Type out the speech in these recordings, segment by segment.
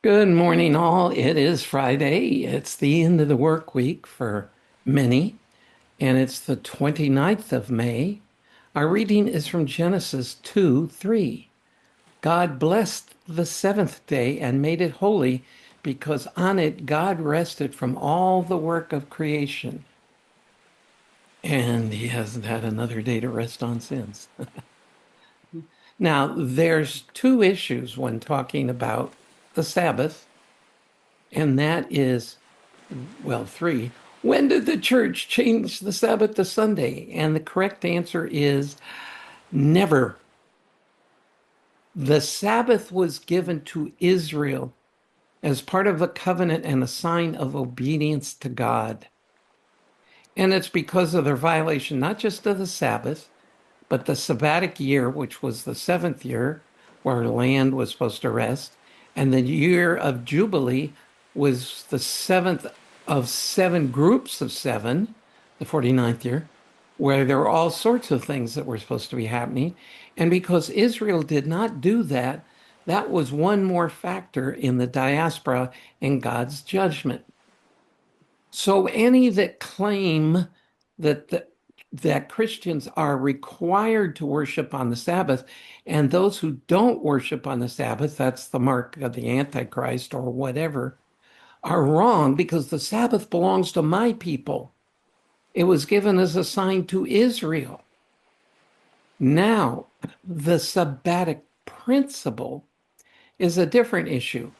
Good morning, all. It is Friday. It's the end of the work week for many, and it's the 29th of May. Our reading is from Genesis 2:3. God blessed the seventh day and made it holy because on it God rested from all the work of creation. And he hasn't had another day to rest on since. Now, there's two issues when talking about the Sabbath, and that is well, three. When did the church change the Sabbath to Sunday? And the correct answer is never. The Sabbath was given to Israel as part of a covenant and a sign of obedience to God. And it's because of their violation, not just of the Sabbath, but the Sabbatic year, which was the seventh year where land was supposed to rest. And the year of Jubilee was the seventh of seven groups of seven, the 49th year, where there were all sorts of things that were supposed to be happening. And because Israel did not do that, that was one more factor in the diaspora and God's judgment. So any that claim that Christians are required to worship on the Sabbath, and those who don't worship on the Sabbath, that's the mark of the Antichrist or whatever, are wrong because the Sabbath belongs to my people. It was given as a sign to Israel. Now, the Sabbatic principle is a different issue.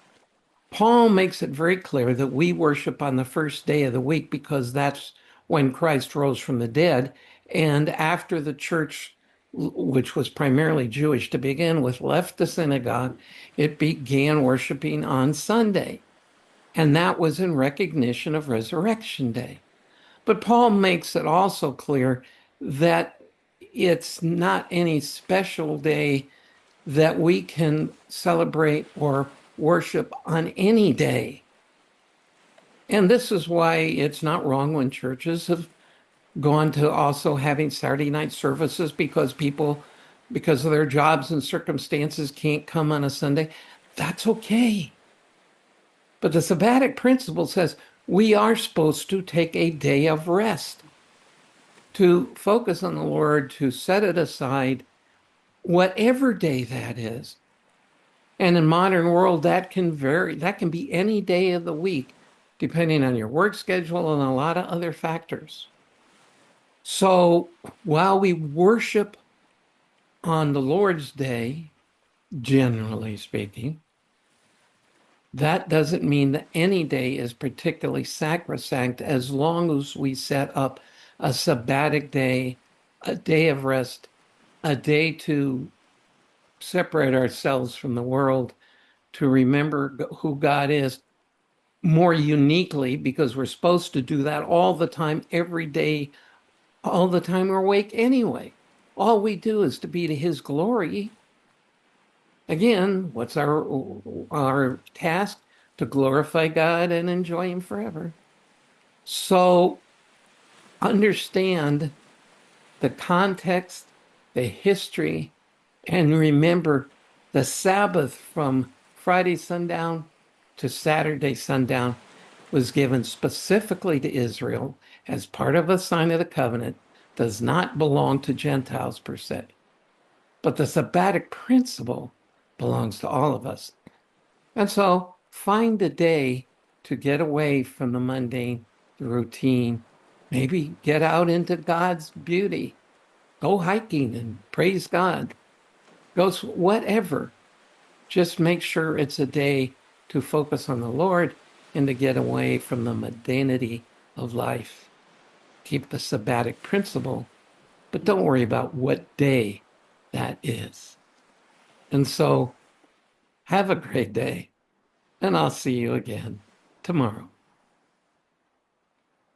Paul makes it very clear that we worship on the first day of the week because that's when Christ rose from the dead. And after the church, which was primarily Jewish to begin with, left the synagogue, it began worshiping on Sunday. And that was in recognition of Resurrection Day. But Paul makes it also clear that it's not any special day that we can celebrate or worship on any day. And this is why it's not wrong when churches have gone to also having Saturday night services because people, because of their jobs and circumstances, can't come on a Sunday. That's okay. But the Sabbatic principle says we are supposed to take a day of rest, to focus on the Lord, to set it aside, whatever day that is. And in modern world, that can vary. That can be any day of the week, depending on your work schedule and a lot of other factors. So while we worship on the Lord's Day, generally speaking, that doesn't mean that any day is particularly sacrosanct as long as we set up a sabbatic day, a day of rest, a day to separate ourselves from the world, to remember who God is more uniquely, because we're supposed to do that all the time, every day, all the time we're awake anyway. All we do is to be to his glory. Again, what's our task? To glorify God and enjoy him forever. So understand the context, the history, and remember the Sabbath from Friday sundown to Saturday sundown was given specifically to Israel as part of a sign of the covenant, does not belong to Gentiles per se. But the Sabbatic principle belongs to all of us. And so find a day to get away from the mundane, the routine, maybe get out into God's beauty, go hiking and praise God, go whatever. Just make sure it's a day to focus on the Lord and to get away from the mundanity of life. Keep the Sabbatic principle, but don't worry about what day that is. And so have a great day, and I'll see you again tomorrow.